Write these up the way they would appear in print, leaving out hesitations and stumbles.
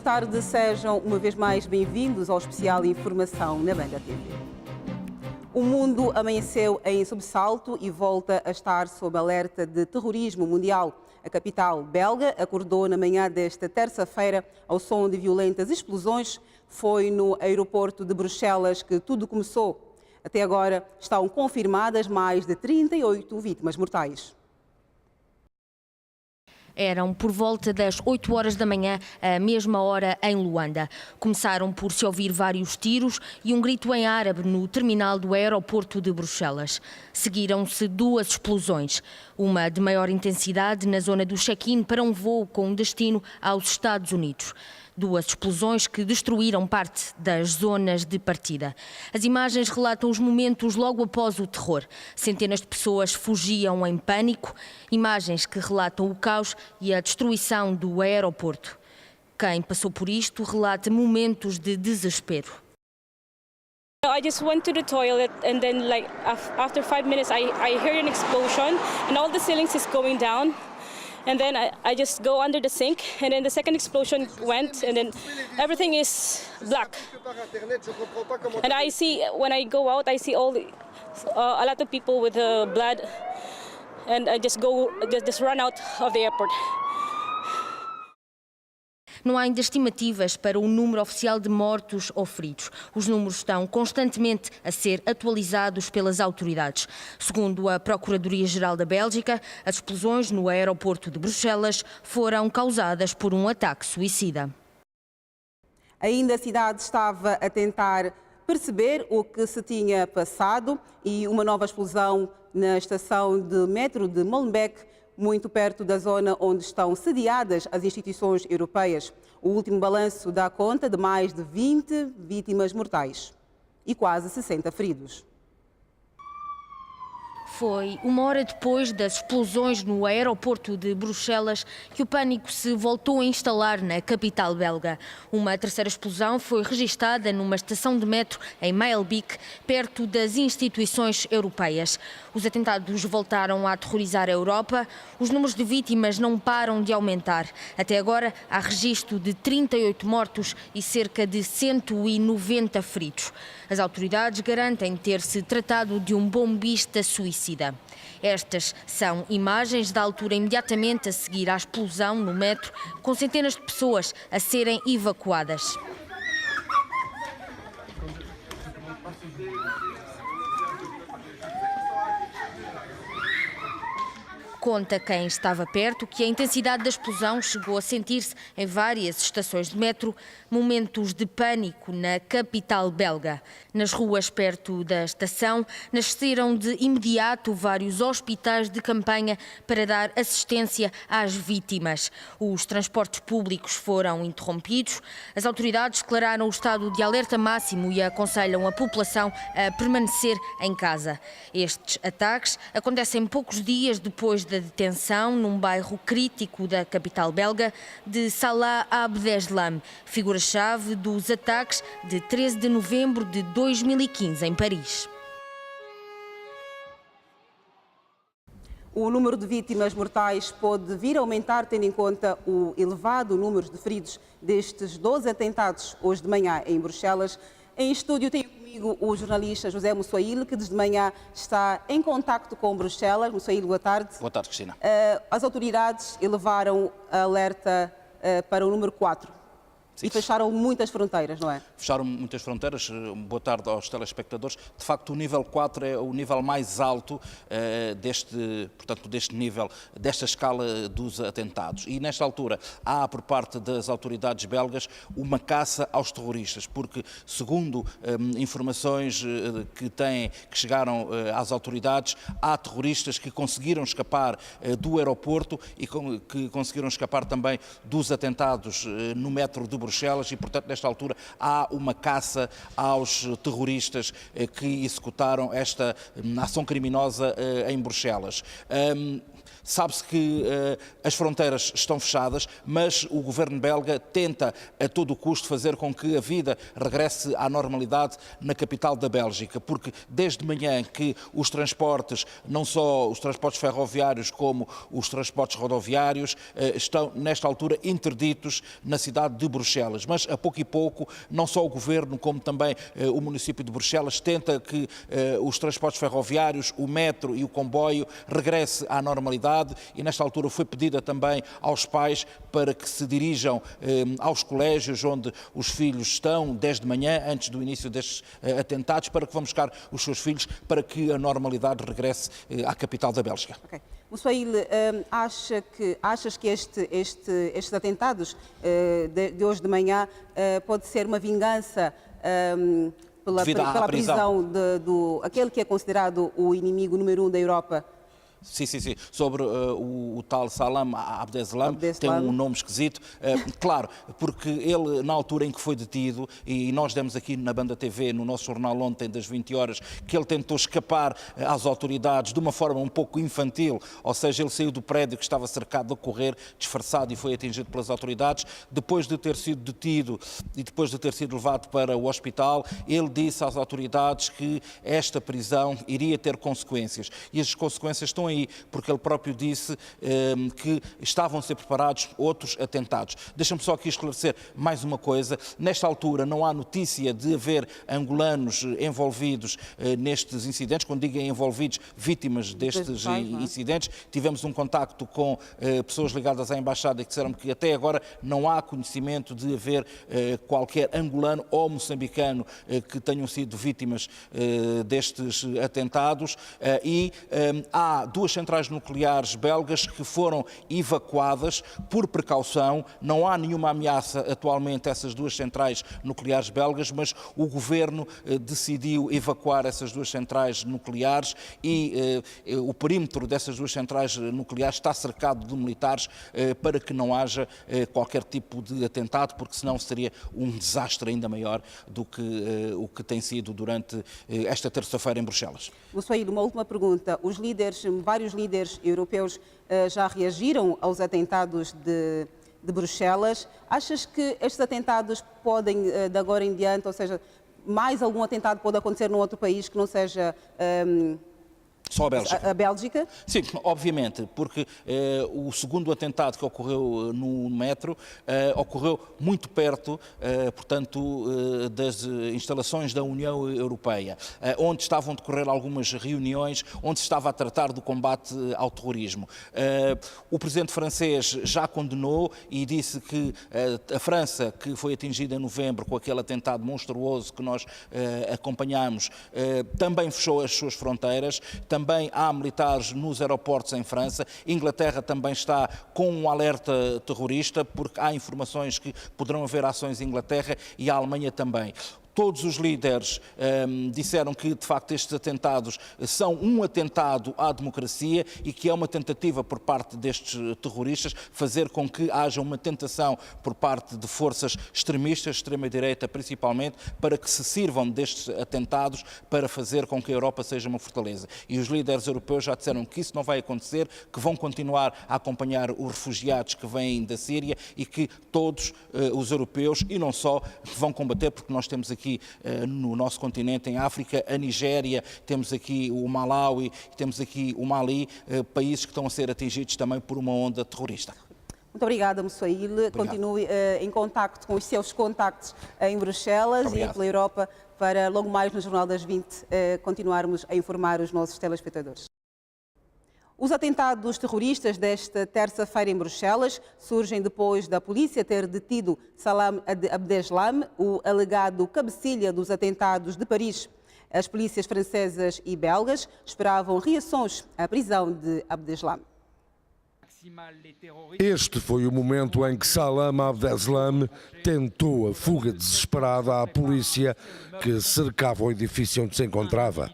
tarde, sejam uma vez mais bem-vindos ao especial Informação na Banda TV. O mundo amanheceu em sobressalto e volta a estar sob alerta de terrorismo mundial. A capital belga acordou na manhã desta terça-feira ao som de violentas explosões. Foi no aeroporto de Bruxelas que tudo começou. Até agora estão confirmadas mais de 38 vítimas mortais. Eram por volta das 8 horas da manhã, a mesma hora em Luanda. Começaram por se ouvir vários tiros e um grito em árabe no terminal do aeroporto de Bruxelas. Seguiram-se duas explosões, uma de maior intensidade na zona do check-in para um voo com destino aos Estados Unidos. Duas explosões que destruíram parte das zonas de partida. As imagens relatam os momentos logo após o terror. Centenas de pessoas fugiam em pânico. Imagens que relatam o caos e a destruição do aeroporto. Quem passou por isto relata momentos de desespero. I just went to the toilet and then after 5 minutes I heard an explosion and all the ceilings is going down. And then I just go under the sink, and then the second explosion went, and then everything is black. And I see, when I go out, I see a lot of people with blood, and I just run out of the airport. Não há ainda estimativas para o número oficial de mortos ou feridos. Os números estão constantemente a ser atualizados pelas autoridades. Segundo a Procuradoria-Geral da Bélgica, as explosões no aeroporto de Bruxelas foram causadas por um ataque suicida. Ainda a cidade estava a tentar perceber o que se tinha passado e uma nova explosão na estação de metro de Molenbeek, muito perto da zona onde estão sediadas as instituições europeias. O último balanço dá conta de mais de 20 vítimas mortais e quase 60 feridos. Foi uma hora depois das explosões no aeroporto de Bruxelas que o pânico se voltou a instalar na capital belga. Uma terceira explosão foi registada numa estação de metro em Molenbeek, perto das instituições europeias. Os atentados voltaram a aterrorizar a Europa. Os números de vítimas não param de aumentar. Até agora há registro de 38 mortos e cerca de 190 feridos. As autoridades garantem ter-se tratado de um bombista suicida. Estas são imagens da altura imediatamente a seguir à explosão no metro, com centenas de pessoas a serem evacuadas. Conta quem estava perto que a intensidade da explosão chegou a sentir-se em várias estações de metro, momentos de pânico na capital belga. Nas ruas perto da estação nasceram de imediato vários hospitais de campanha para dar assistência às vítimas. Os transportes públicos foram interrompidos. As autoridades declararam o estado de alerta máximo e aconselham a população a permanecer em casa. Estes ataques acontecem poucos dias depois da detenção num bairro crítico da capital belga de Salah Abdeslam, figura-chave dos ataques de 13 de novembro de 2015 em Paris. O número de vítimas mortais pode vir a aumentar, tendo em conta o elevado número de feridos destes 12 atentados hoje de manhã em Bruxelas. Em estúdio tenho comigo o jornalista José Moussoail, que desde manhã está em contacto com Bruxelas. Moussoail, boa tarde. Boa tarde, Cristina. As autoridades elevaram a alerta para o número 4. Sim. E fecharam muitas fronteiras, não é? Fecharam muitas fronteiras. Boa tarde aos telespectadores. De facto, o nível 4 é o nível mais alto deste nível, desta escala dos atentados. E nesta altura há, por parte das autoridades belgas, uma caça aos terroristas, porque, segundo informações que chegaram às autoridades, há terroristas que conseguiram escapar do aeroporto e que conseguiram escapar também dos atentados no metro de Bruxelas e, portanto, nesta altura há uma caça aos terroristas que executaram esta ação criminosa em Bruxelas. Sabe-se que as fronteiras estão fechadas, mas o governo belga tenta a todo o custo fazer com que a vida regresse à normalidade na capital da Bélgica, porque desde manhã que os transportes, não só os transportes ferroviários como os transportes rodoviários, estão nesta altura interditos na cidade de Bruxelas. Mas a pouco e pouco, não só o governo como também o município de Bruxelas tenta que os transportes ferroviários, o metro e o comboio regresse à normalidade. E nesta altura foi pedida também aos pais para que se dirijam aos colégios onde os filhos estão desde manhã, antes do início destes atentados, para que vão buscar os seus filhos para que a normalidade regresse à capital da Bélgica. Okay. Moussaoui, achas que estes atentados de hoje de manhã pode ser uma vingança pela prisão aquele que é considerado o inimigo número 1 da Europa? Sim. Sobre o tal Salam Abdeslam, tem um nome esquisito. Claro, porque ele, na altura em que foi detido, e nós demos aqui na Banda TV, no nosso jornal ontem, das 20 horas, que ele tentou escapar às autoridades de uma forma um pouco infantil, ou seja, ele saiu do prédio que estava cercado a correr, disfarçado, e foi atingido pelas autoridades. Depois de ter sido detido e depois de ter sido levado para o hospital, ele disse às autoridades que esta prisão iria ter consequências. E as consequências estão aí, porque ele próprio disse que estavam a ser preparados outros atentados. Deixa-me só aqui esclarecer mais uma coisa. Nesta altura não há notícia de haver angolanos envolvidos nestes incidentes. Quando digo envolvidos, vítimas destes incidentes. Tivemos um contacto com pessoas ligadas à Embaixada que disseram que até agora não há conhecimento de haver qualquer angolano ou moçambicano que tenham sido vítimas destes atentados. E há duas centrais nucleares belgas que foram evacuadas por precaução. Não há nenhuma ameaça atualmente a essas duas centrais nucleares belgas, mas o governo decidiu evacuar essas duas centrais nucleares e o perímetro dessas duas centrais nucleares está cercado de militares para que não haja qualquer tipo de atentado, porque senão seria um desastre ainda maior do que o que tem sido durante esta terça-feira em Bruxelas. Moussaoui, uma última pergunta. Vários líderes europeus já reagiram aos atentados de Bruxelas. Achas que estes atentados podem, de agora em diante, ou seja, mais algum atentado pode acontecer num outro país que não seja só a Bélgica? A Bélgica? Sim, obviamente, porque o segundo atentado que ocorreu no metro ocorreu muito perto, portanto, das instalações da União Europeia, onde estavam a decorrer algumas reuniões, onde se estava a tratar do combate ao terrorismo. O presidente francês já condenou e disse que a França, que foi atingida em novembro com aquele atentado monstruoso que nós acompanhamos, também fechou as suas fronteiras. Também há militares nos aeroportos em França. Inglaterra também está com um alerta terrorista, porque há informações que poderão haver ações em Inglaterra e a Alemanha também. Todos os líderes disseram que, de facto, estes atentados são um atentado à democracia e que é uma tentativa por parte destes terroristas fazer com que haja uma tentação por parte de forças extremistas, extrema-direita principalmente, para que se sirvam destes atentados para fazer com que a Europa seja uma fortaleza. E os líderes europeus já disseram que isso não vai acontecer, que vão continuar a acompanhar os refugiados que vêm da Síria e que todos os europeus, e não só, vão combater, porque nós temos aqui no nosso continente, em África, a Nigéria, temos aqui o Malawi, temos aqui o Mali, países que estão a ser atingidos também por uma onda terrorista. Muito obrigada, Moussaoui. Continue em contacto com os seus contactos em Bruxelas e pela Europa, para logo mais no Jornal das 20 continuarmos a informar os nossos telespectadores. Os atentados terroristas desta terça-feira em Bruxelas surgem depois da polícia ter detido Salam Abdeslam, o alegado cabecilha dos atentados de Paris. As polícias francesas e belgas esperavam reações à prisão de Abdeslam. Este foi o momento em que Salam Abdeslam tentou a fuga desesperada à polícia que cercava o edifício onde se encontrava.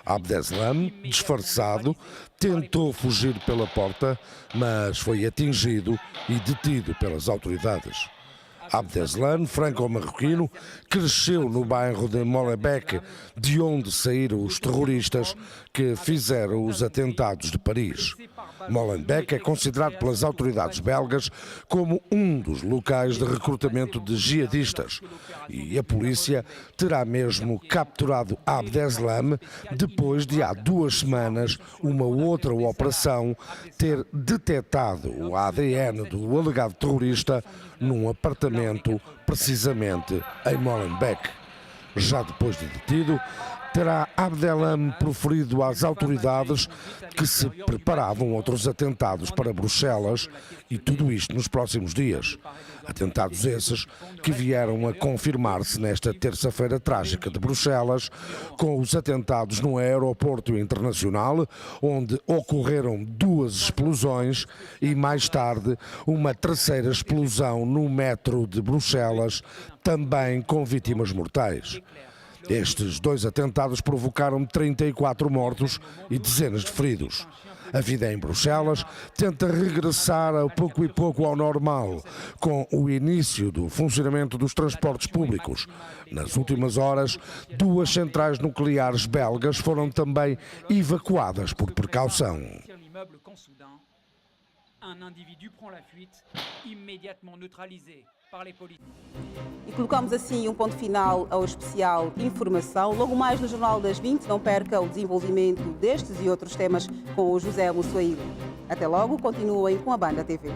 Abdeslam, disfarçado, tentou fugir pela porta, mas foi atingido e detido pelas autoridades. Abdeslam, franco-marroquino, cresceu no bairro de Molenbeek, de onde saíram os terroristas que fizeram os atentados de Paris. Molenbeek é considerado pelas autoridades belgas como um dos locais de recrutamento de jihadistas e a polícia terá mesmo capturado Abdeslam depois de há 2 semanas uma outra operação ter detectado o ADN do alegado terrorista num apartamento precisamente em Molenbeek. Já depois de detido, terá Abdeslam proferido às autoridades que se preparavam outros atentados para Bruxelas e tudo isto nos próximos dias. Atentados esses que vieram a confirmar-se nesta terça-feira trágica de Bruxelas, com os atentados no aeroporto internacional, onde ocorreram 2 explosões e mais tarde uma terceira explosão no metro de Bruxelas, também com vítimas mortais. Estes 2 atentados provocaram 34 mortos e dezenas de feridos. A vida em Bruxelas tenta regressar a pouco e pouco ao normal, com o início do funcionamento dos transportes públicos. Nas últimas horas, 2 centrais nucleares belgas foram também evacuadas por precaução. E colocamos assim um ponto final ao especial Informação. Logo mais no Jornal das 20, não perca o desenvolvimento destes e outros temas com o José Mussuaí. Até logo, continuem com a Banda TV.